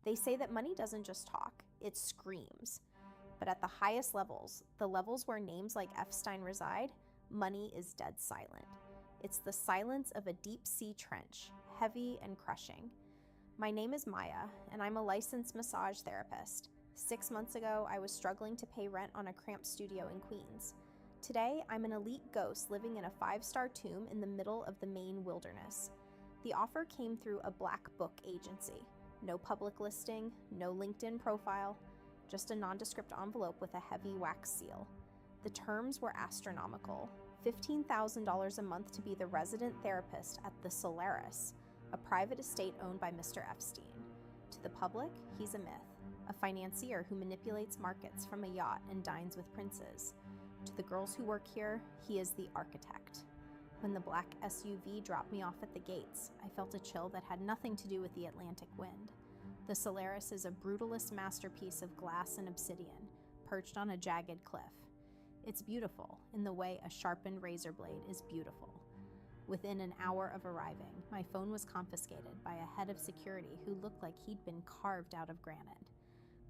They say that money doesn't just talk, it screams. But at the highest levels, the levels where names like Epstein reside, money is dead silent. It's the silence of a deep-sea trench, heavy and crushing. My name is Maya, and I'm a licensed massage therapist. 6 months ago, I was struggling to pay rent on a cramped studio in Queens. Today, I'm an elite ghost living in a 5-star tomb in the middle of the Maine wilderness. The offer came through a black book agency. No public listing, no LinkedIn profile, just a nondescript envelope with a heavy wax seal. The terms were astronomical. $15,000 a month to be the resident therapist at the Solstice, a private estate owned by Mr. Epstein. To the public, he's a myth, a financier who manipulates markets from a yacht and dines with princes. To the girls who work here, he is the architect. When the black SUV dropped me off at the gates, I felt a chill that had nothing to do with the Atlantic wind. The Solstice is a brutalist masterpiece of glass and obsidian, perched on a jagged cliff. It's beautiful in the way a sharpened razor blade is beautiful. Within an hour of arriving, my phone was confiscated by a head of security who looked like he'd been carved out of granite.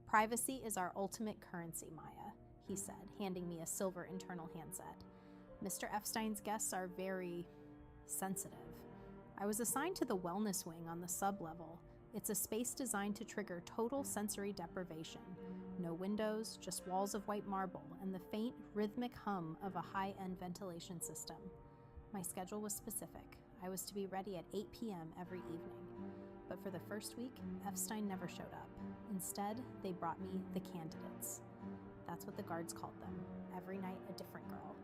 "Privacy is our ultimate currency, Maya," he said, handing me a silver internal handset. "Mr. Epstein's guests are very sensitive." I was assigned to the wellness wing on the sub-level. It's a space designed to trigger total sensory deprivation. No windows, just walls of white marble and the faint, rhythmic hum of a high-end ventilation system. My schedule was specific. I was to be ready at 8 p.m. every evening. But for the first week, Epstein never showed up. Instead, they brought me the candidates. That's what the guards called them. Every night, a different girl.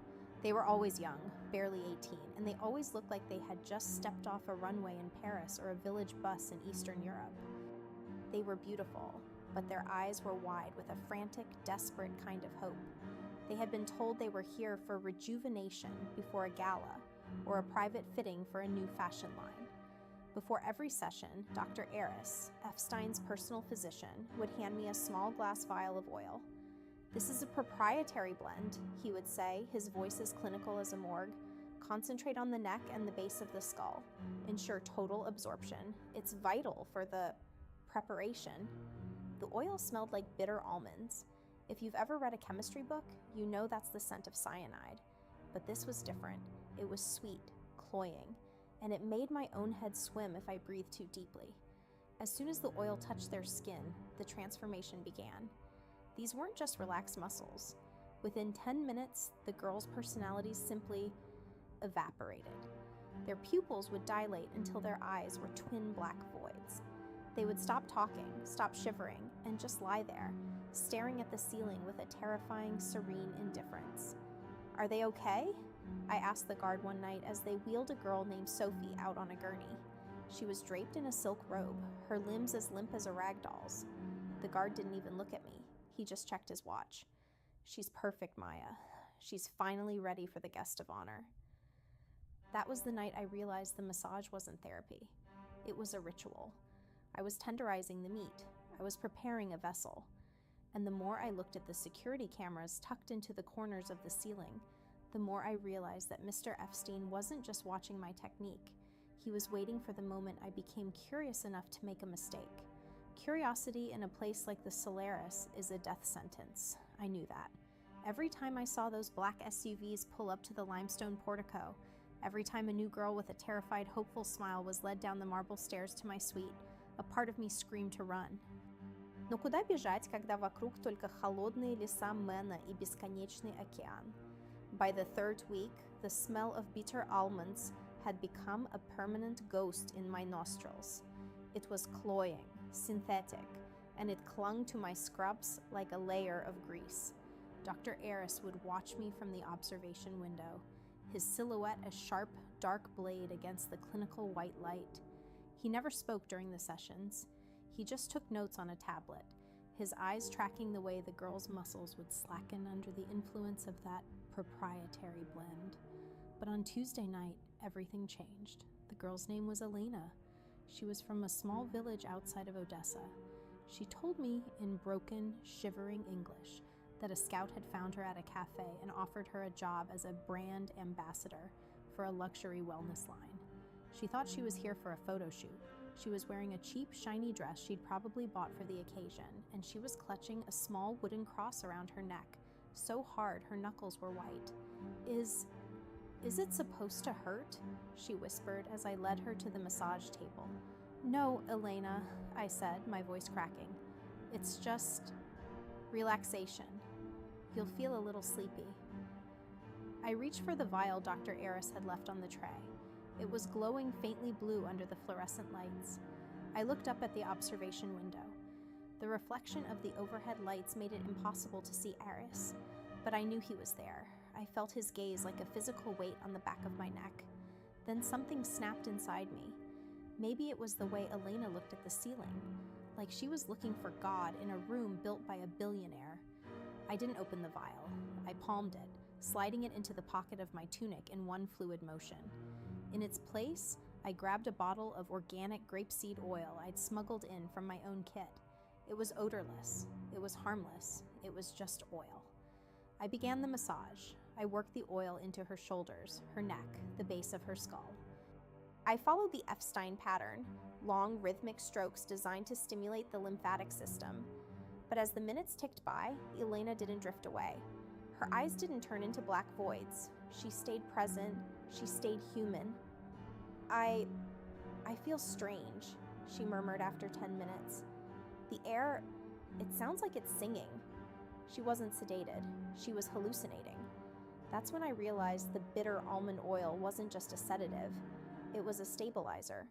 They were always young, barely 18, and they always looked like they had just stepped off a runway in Paris or a village bus in Eastern Europe. They were beautiful, but their eyes were wide with a frantic, desperate kind of hope. They had been told they were here for rejuvenation before a gala or a private fitting for a new fashion line. Before every session, Dr. Aris, Epstein's personal physician, would hand me a small glass vial of oil. "This is a proprietary blend," he would say, his voice as clinical as a morgue. "Concentrate on the neck and the base of the skull. Ensure total absorption. It's vital for the preparation." The oil smelled like bitter almonds. If you've ever read a chemistry book, you know that's the scent of cyanide. But this was different. It was sweet, cloying, and it made my own head swim if I breathed too deeply. As soon as the oil touched their skin, the transformation began. These weren't just relaxed muscles. Within 10 minutes, the girls' personalities simply evaporated. Their pupils would dilate until their eyes were twin black voids. They would stop talking, stop shivering, and just lie there, staring at the ceiling with a terrifying, serene indifference. "Are they okay?" I asked the guard one night as they wheeled a girl named Sophie out on a gurney. She was draped in a silk robe, her limbs as limp as a rag doll's. The guard didn't even look at me. He just checked his watch. "She's perfect, Maya. She's finally ready for the guest of honor." That was the night I realized the massage wasn't therapy. It was a ritual. I was tenderizing the meat. I was preparing a vessel. And the more I looked at the security cameras tucked into the corners of the ceiling, the more I realized that Mr. Epstein wasn't just watching my technique. He was waiting for the moment I became curious enough to make a mistake. Curiosity in a place like the Solstice is a death sentence. I knew that. Every time I saw those black SUVs pull up to the limestone portico, every time a new girl with a terrified, hopeful smile was led down the marble stairs to my suite, a part of me screamed to run. Но куда бежать, когда вокруг только холодные леса Мэна и бесконечный океан? By the third week, the smell of bitter almonds had become a permanent ghost in my nostrils. It was cloying, synthetic, and it clung to my scrubs like a layer of grease. Dr. Aris would watch me from the observation window, his silhouette a sharp, dark blade against the clinical white light. He never spoke during the sessions. He just took notes on a tablet, his eyes tracking the way the girls' muscles would slacken under the influence of that proprietary blend. But on Tuesday night, everything changed. The girl's name was Elena. She was from a small village outside of Odessa. She told me in broken, shivering English that a scout had found her at a cafe and offered her a job as a brand ambassador for a luxury wellness line. She thought she was here for a photo shoot, She was wearing a cheap, shiny dress she'd probably bought for the occasion, and she was clutching a small wooden cross around her neck, so hard her knuckles were white. Is it supposed to hurt?" she whispered as I led her to the massage table. "No, Elena," I said, my voice cracking. "It's just relaxation. You'll feel a little sleepy." I reached for the vial Dr. Eris had left on the tray. It was glowing faintly blue under the fluorescent lights. I looked up at the observation window. The reflection of the overhead lights made it impossible to see Eris, but I knew he was there. I felt his gaze like a physical weight on the back of my neck. Then something snapped inside me. Maybe it was the way Elena looked at the ceiling, like she was looking for God in a room built by a billionaire. I didn't open the vial. I palmed it, sliding it into the pocket of my tunic in one fluid motion. In its place, I grabbed a bottle of organic grapeseed oil I'd smuggled in from my own kit. It was odorless. It was harmless. It was just oil. I began the massage. I worked the oil into her shoulders, her neck, the base of her skull. I followed the Epstein pattern, long rhythmic strokes designed to stimulate the lymphatic system. But as the minutes ticked by, Elena didn't drift away. Her eyes didn't turn into black voids. She stayed present. She stayed human. I feel strange," she murmured after 10 minutes. "The air, it sounds like it's singing." She wasn't sedated. She was hallucinating. That's when I realized the bitter almond oil wasn't just a sedative. It was a stabilizer.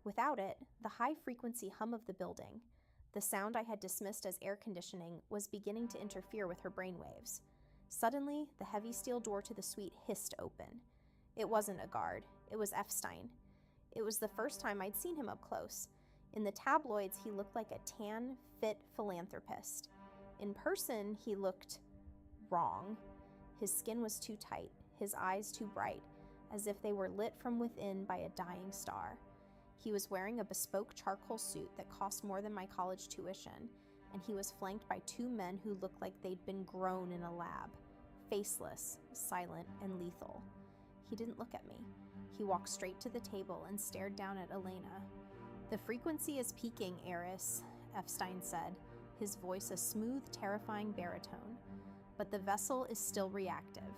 Without it, the high-frequency hum of the building, the sound I had dismissed as air conditioning, was beginning to interfere with her brainwaves. Suddenly, the heavy steel door to the suite hissed open. It wasn't a guard. It was Efstein. It was the first time I'd seen him up close. In the tabloids, he looked like a tan, fit philanthropist. In person, he looked wrong. His skin was too tight, his eyes too bright, as if they were lit from within by a dying star. He was wearing a bespoke charcoal suit that cost more than my college tuition, and he was flanked by two men who looked like they'd been grown in a lab, faceless, silent, and lethal. He didn't look at me. He walked straight to the table and stared down at Elena. "The frequency is peaking, Eris," Epstein said, his voice a smooth, terrifying baritone. "But the vessel is still reactive.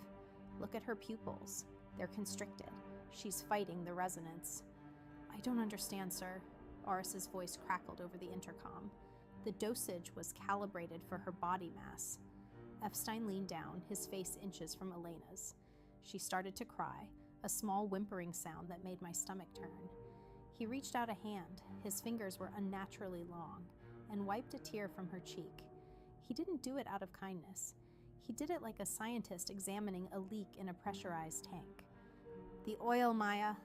Look at her pupils. They're constricted. She's fighting the resonance." "I don't understand, sir." Oris's voice crackled over the intercom. The dosage was calibrated for her body mass. Epstein leaned down, his face inches from Elena's. She started to cry, a small whimpering sound that made my stomach turn. He reached out a hand, his fingers were unnaturally long, and wiped a tear from her cheek. He didn't do it out of kindness. He did it like a scientist examining a leak in a pressurized tank. "The oil, Maya,"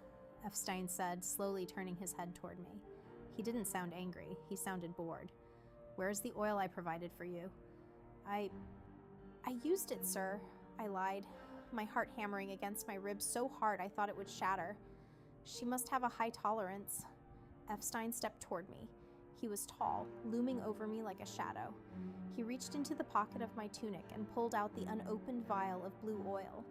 Epstein said, slowly turning his head toward me. He didn't sound angry, he sounded bored. "Where's the oil I provided for you?" I used it, sir," I lied, my heart hammering against my ribs so hard I thought it would shatter. "She must have a high tolerance." Epstein stepped toward me. He was tall, looming over me like a shadow. He reached into the pocket of my tunic and pulled out the unopened vial of blue oil.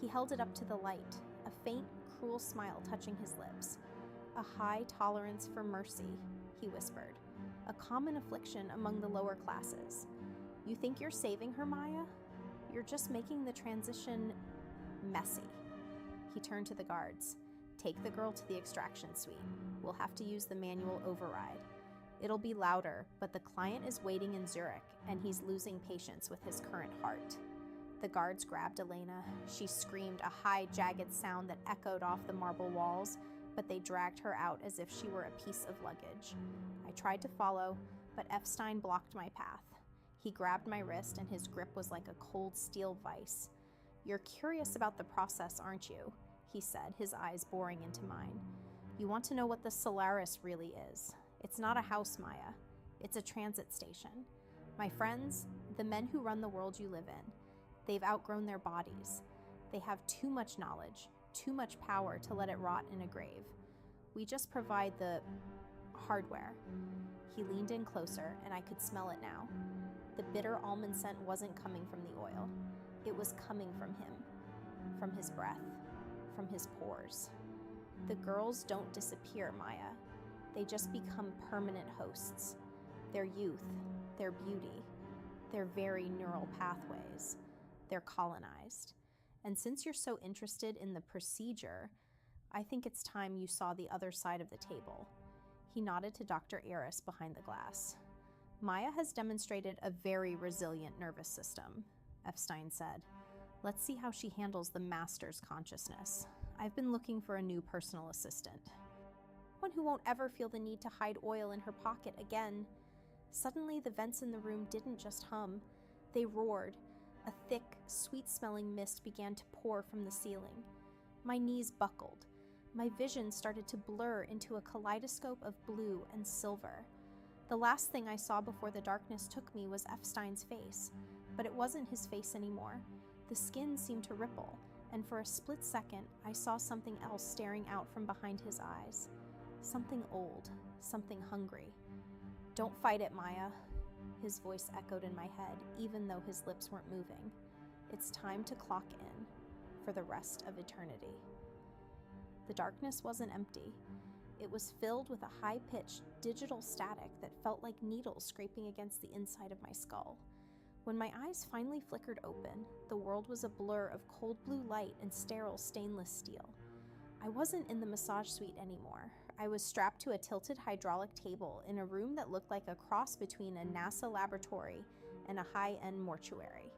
He held it up to the light, a faint, cruel smile touching his lips. "A high tolerance for mercy," he whispered. "A common affliction among the lower classes. You think you're saving her, Maya? You're just making the transition messy." He turned to the guards. "Take the girl to the extraction suite. We'll have to use the manual override. It'll be louder, but the client is waiting in Zurich, and he's losing patience with his current heart." The guards grabbed Elena. She screamed, a high, jagged sound that echoed off the marble walls, but they dragged her out as if she were a piece of luggage. I tried to follow, but Epstein blocked my path. He grabbed my wrist, and his grip was like a cold steel vice. "You're curious about the process, aren't you?" he said, his eyes boring into mine. "You want to know what the Solaris really is. It's not a house, Maya. It's a transit station. My friends, the men who run the world you live in, they've outgrown their bodies. They have too much knowledge, too much power to let it rot in a grave. We just provide the hardware." He leaned in closer, and I could smell it now. The bitter almond scent wasn't coming from the oil. It was coming from him, from his breath, from his pores. "The girls don't disappear, Maya. They just become permanent hosts. Their youth, their beauty, their very neural pathways, they're colonized. And since you're so interested in the procedure, I think it's time you saw the other side of the table. He nodded to Dr. Eris behind the glass. Maya has demonstrated a very resilient nervous system, Efstein said. Let's see how she handles the master's consciousness. I've been looking for a new personal assistant. One who won't ever feel the need to hide oil in her pocket again. Suddenly, the vents in the room didn't just hum. They roared. A thick, sweet-smelling mist began to pour from the ceiling. My knees buckled. My vision started to blur into a kaleidoscope of blue and silver. The last thing I saw before the darkness took me was Efstein's face, but it wasn't his face anymore. The skin seemed to ripple, and for a split second, I saw something else staring out from behind his eyes. Something old, something hungry. Don't fight it, Maya. His voice echoed in my head, even though his lips weren't moving. It's time to clock in for the rest of eternity. The darkness wasn't empty. It was filled with a high-pitched digital static that felt like needles scraping against the inside of my skull. When my eyes finally flickered open, the world was a blur of cold blue light and sterile stainless steel. I wasn't in the massage suite anymore. I was strapped to a tilted hydraulic table in a room that looked like a cross between a NASA laboratory and a high-end mortuary.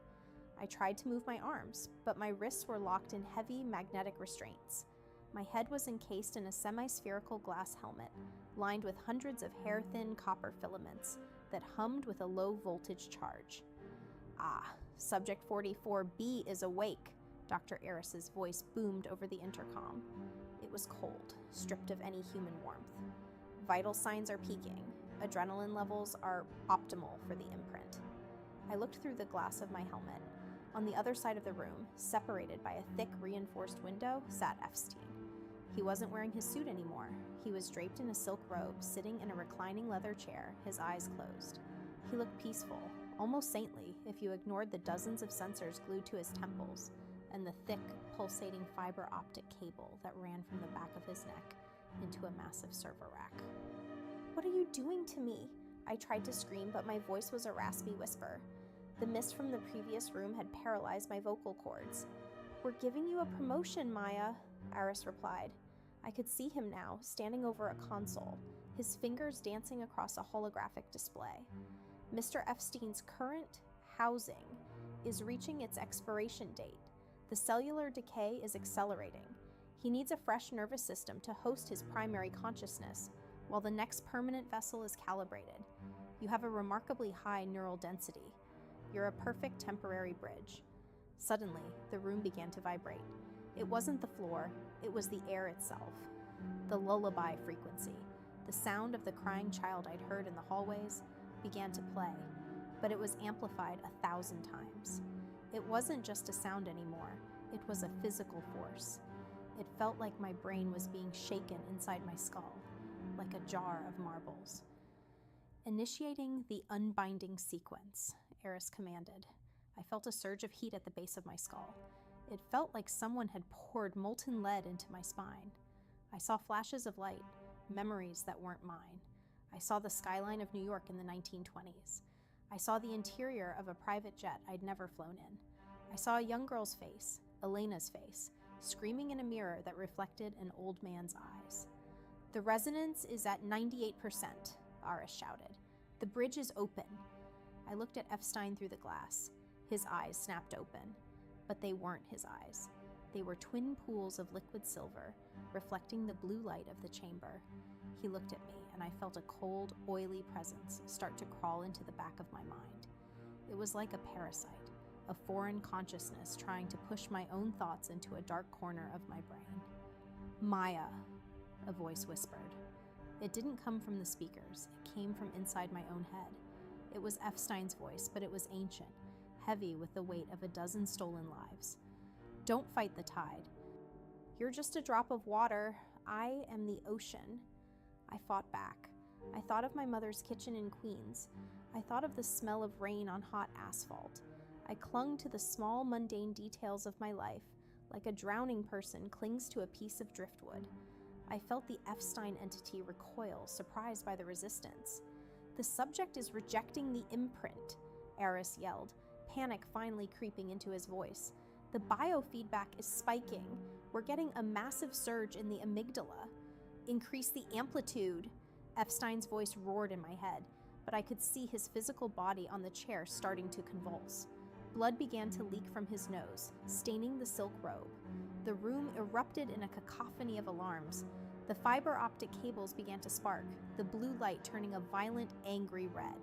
I tried to move my arms, but my wrists were locked in heavy magnetic restraints. My head was encased in a semi-spherical glass helmet, lined with hundreds of hair-thin copper filaments that hummed with a low-voltage charge. Ah, Subject 44B is awake, Dr. Eris's voice boomed over the intercom. It was cold, stripped of any human warmth. Vital signs are peaking. Adrenaline levels are optimal for the imprint. I looked through the glass of my helmet. On the other side of the room, separated by a thick reinforced window, sat Epstein. He wasn't wearing his suit anymore. He was draped in a silk robe, sitting in a reclining leather chair, his eyes closed. He looked peaceful, almost saintly, if you ignored the dozens of sensors glued to his temples and the thick, pulsating fiber optic cable that ran from the back of his neck into a massive server rack. What are you doing to me? I tried to scream, but my voice was a raspy whisper. The mist from the previous room had paralyzed my vocal cords. We're giving you a promotion, Maya, Aris replied. I could see him now, standing over a console, his fingers dancing across a holographic display. Mr. Epstein's current housing is reaching its expiration date. The cellular decay is accelerating. He needs a fresh nervous system to host his primary consciousness, while the next permanent vessel is calibrated. You have a remarkably high neural density. You're a perfect temporary bridge. Suddenly, the room began to vibrate. It wasn't the floor, it was the air itself. The lullaby frequency, the sound of the crying child I'd heard in the hallways, began to play, but it was amplified 1,000 times. It wasn't just a sound anymore, it was a physical force. It felt like my brain was being shaken inside my skull, like a jar of marbles. Initiating the unbinding sequence, Eris commanded. I felt a surge of heat at the base of my skull. It felt like someone had poured molten lead into my spine. I saw flashes of light, memories that weren't mine. I saw the skyline of New York in the 1920s. I saw the interior of a private jet I'd never flown in. I saw a young girl's face, Elena's face, screaming in a mirror that reflected an old man's eyes. The resonance is at 98%, Aris shouted. The bridge is open. I looked at Epstein through the glass. His eyes snapped open, but they weren't his eyes. They were twin pools of liquid silver, reflecting the blue light of the chamber. He looked at me, and I felt a cold, oily presence start to crawl into the back of my mind. It was like a parasite, a foreign consciousness trying to push my own thoughts into a dark corner of my brain. Maya, a voice whispered. It didn't come from the speakers. It came from inside my own head. It was Epstein's voice, but it was ancient, heavy with the weight of a dozen stolen lives. Don't fight the tide. You're just a drop of water. I am the ocean. I fought back. I thought of my mother's kitchen in Queens. I thought of the smell of rain on hot asphalt. I clung to the small, mundane details of my life, like a drowning person clings to a piece of driftwood. I felt the Epstein entity recoil, surprised by the resistance. "The subject is rejecting the imprint," Eris yelled, panic finally creeping into his voice. "The biofeedback is spiking. We're getting a massive surge in the amygdala." "Increase the amplitude," Epstein's voice roared in my head, but I could see his physical body on the chair starting to convulse. Blood began to leak from his nose, staining the silk robe. The room erupted in a cacophony of alarms. The fiber optic cables began to spark, the blue light turning a violent, angry red.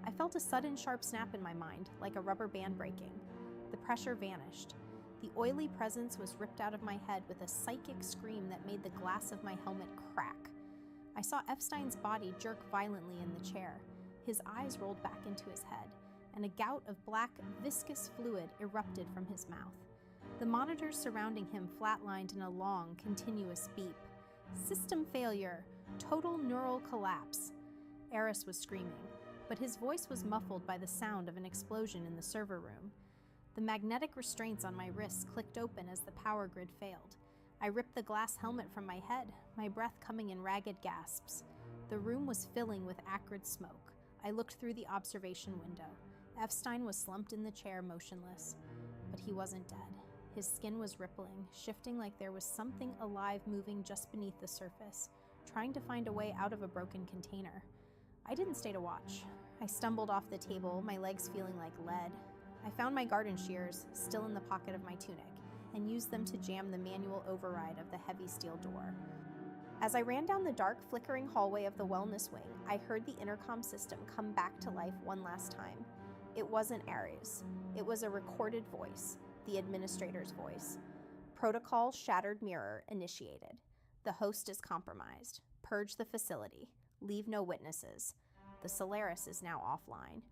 I felt a sudden sharp snap in my mind, like a rubber band breaking. The pressure vanished. The oily presence was ripped out of my head with a psychic scream that made the glass of my helmet crack. I saw Epstein's body jerk violently in the chair. His eyes rolled back into his head, and a gout of black, viscous fluid erupted from his mouth. The monitors surrounding him flatlined in a long, continuous beep. "System failure. Total neural collapse." Eris was screaming, but his voice was muffled by the sound of an explosion in the server room. The magnetic restraints on my wrists clicked open as the power grid failed. I ripped the glass helmet from my head, my breath coming in ragged gasps. The room was filling with acrid smoke. I looked through the observation window. Epstein was slumped in the chair, motionless. But he wasn't dead. His skin was rippling, shifting like there was something alive moving just beneath the surface, trying to find a way out of a broken container. I didn't stay to watch. I stumbled off the table, my legs feeling like lead. I found my garden shears, still in the pocket of my tunic, and used them to jam the manual override of the heavy steel door. As I ran down the dark, flickering hallway of the wellness wing, I heard the intercom system come back to life one last time. It wasn't Ares. It was a recorded voice, the administrator's voice. "Protocol shattered mirror initiated. The host is compromised. Purge the facility. Leave no witnesses. The Solaris is now offline."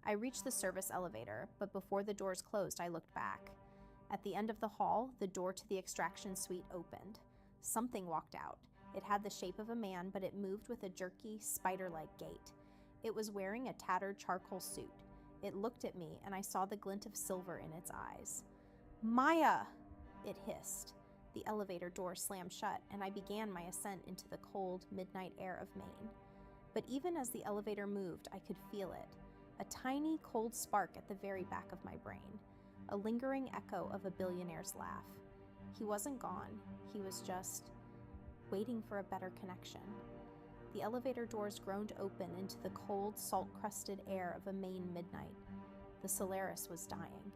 I reached the service elevator, but before the doors closed, I looked back. At the end of the hall, the door to the extraction suite opened. Something walked out. It had the shape of a man, but it moved with a jerky, spider-like gait. It was wearing a tattered charcoal suit. It looked at me, and I saw the glint of silver in its eyes. "Maya!" it hissed. The elevator door slammed shut, and I began my ascent into the cold, midnight air of Maine. But even as the elevator moved, I could feel it. A tiny, cold spark at the very back of my brain. A lingering echo of a billionaire's laugh. He wasn't gone. He was just waiting for a better connection. The elevator doors groaned open into the cold, salt-crusted air of a Maine midnight. The Solaris was dying.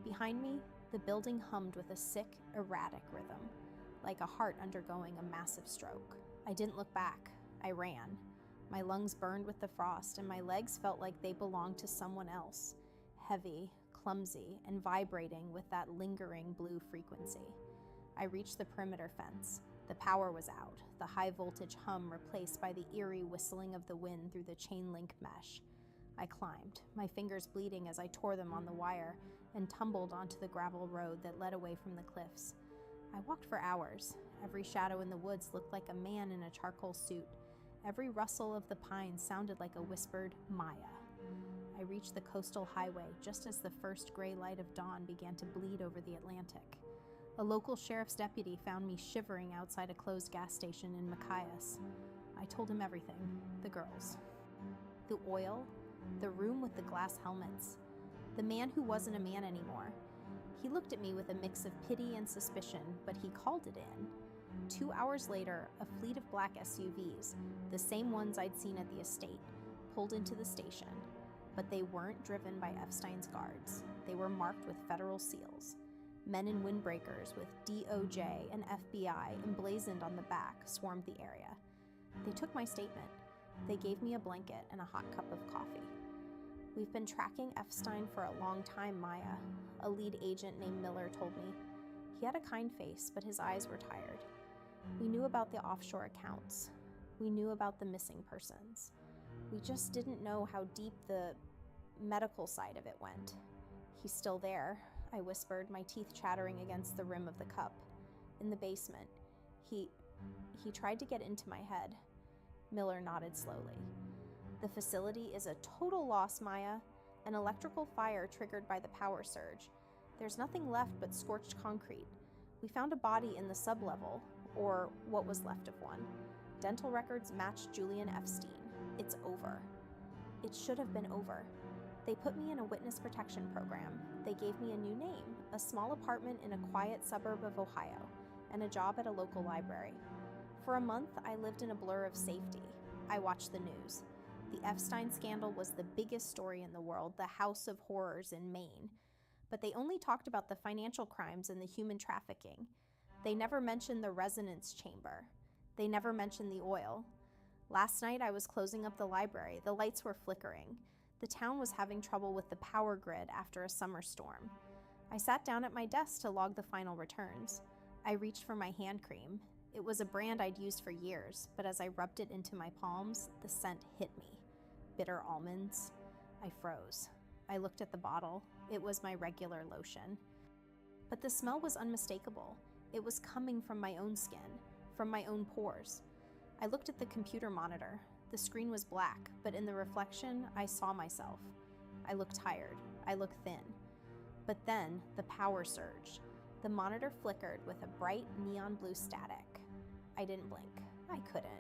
Behind me, the building hummed with a sick, erratic rhythm, like a heart undergoing a massive stroke. I didn't look back. I ran. My lungs burned with the frost, and my legs felt like they belonged to someone else, heavy, clumsy, and vibrating with that lingering blue frequency. I reached the perimeter fence. The power was out, the high-voltage hum replaced by the eerie whistling of the wind through the chain-link mesh. I climbed, my fingers bleeding as I tore them on the wire, and tumbled onto the gravel road that led away from the cliffs. I walked for hours. Every shadow in the woods looked like a man in a charcoal suit. Every rustle of the pines sounded like a whispered Maya. I reached the coastal highway just as the first gray light of dawn began to bleed over the Atlantic. A local sheriff's deputy found me shivering outside a closed gas station in Machias. I told him everything. The girls. The oil. The room with the glass helmets. The man who wasn't a man anymore. He looked at me with a mix of pity and suspicion, but he called it in. 2 hours later, a fleet of black SUVs, the same ones I'd seen at the estate, pulled into the station. But they weren't driven by Epstein's guards. They were marked with federal seals. Men in windbreakers with DOJ and FBI emblazoned on the back swarmed the area. They took my statement. They gave me a blanket and a hot cup of coffee. "We've been tracking Epstein for a long time, Maya," a lead agent named Miller told me. He had a kind face, but his eyes were tired. "We knew about the offshore accounts. We knew about the missing persons. We just didn't know how deep the medical side of it went." "He's still there," I whispered, my teeth chattering against the rim of the cup. "In the basement. He tried to get into my head." Miller nodded slowly. "The facility is a total loss, Maya. An electrical fire triggered by the power surge. There's nothing left but scorched concrete. We found a body in the sublevel, or what was left of one. Dental records matched Julian Efstein. It's over. It should have been over. They put me in a witness protection program. They gave me a new name, a small apartment in a quiet suburb of Ohio, and a job at a local library. For a month, I lived in a blur of safety. I watched the news. The Epstein scandal was the biggest story in the world, the house of horrors in Maine. But they only talked about the financial crimes and the human trafficking. They never mentioned the resonance chamber. They never mentioned the oil. Last night, I was closing up the library. The lights were flickering. The town was having trouble with the power grid after a summer storm. I sat down at my desk to log the final returns. I reached for my hand cream. It was a brand I'd used for years, but as I rubbed it into my palms, the scent hit me. Bitter almonds. I froze. I looked at the bottle. It was my regular lotion. But the smell was unmistakable. It was coming from my own skin, from my own pores. I looked at the computer monitor. The screen was black, but in the reflection, I saw myself. I looked tired. I looked thin. But then, the power surged. The monitor flickered with a bright neon blue static. I didn't blink. I couldn't.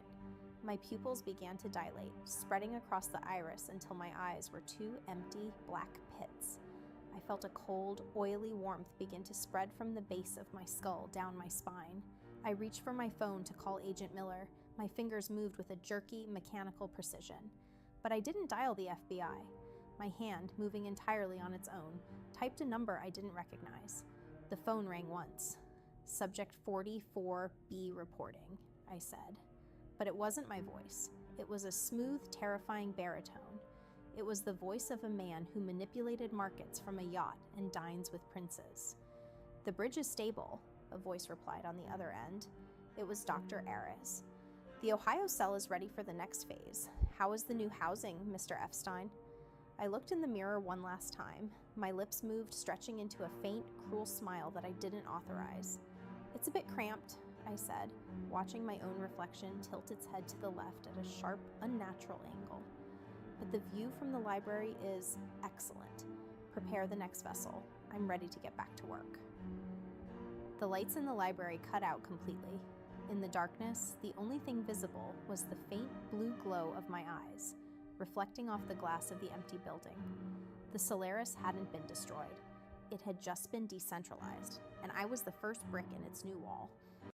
My pupils began to dilate, spreading across the iris until my eyes were two empty, black pits. I felt a cold, oily warmth begin to spread from the base of my skull down my spine. I reached for my phone to call Agent Miller. My fingers moved with a jerky, mechanical precision. But I didn't dial the FBI. My hand, moving entirely on its own, typed a number I didn't recognize. The phone rang once. Subject 44B reporting, I said. But it wasn't my voice. It was a smooth, terrifying baritone. It was the voice of a man who manipulated markets from a yacht and dines with princes. "The bridge is stable," a voice replied on the other end. It was Dr. Aris. "The Ohio cell is ready for the next phase. How is the new housing, Mr. Efstein?" I looked in the mirror one last time. My lips moved, stretching into a faint, cruel smile that I didn't authorize. "It's a bit cramped," I said, watching my own reflection tilt its head to the left at a sharp, unnatural angle. "But the view from the library is excellent. Prepare the next vessel. I'm ready to get back to work." The lights in the library cut out completely. In the darkness, the only thing visible was the faint blue glow of my eyes, reflecting off the glass of the empty building. The Solaris hadn't been destroyed. It had just been decentralized, and I was the first brick in its new wall.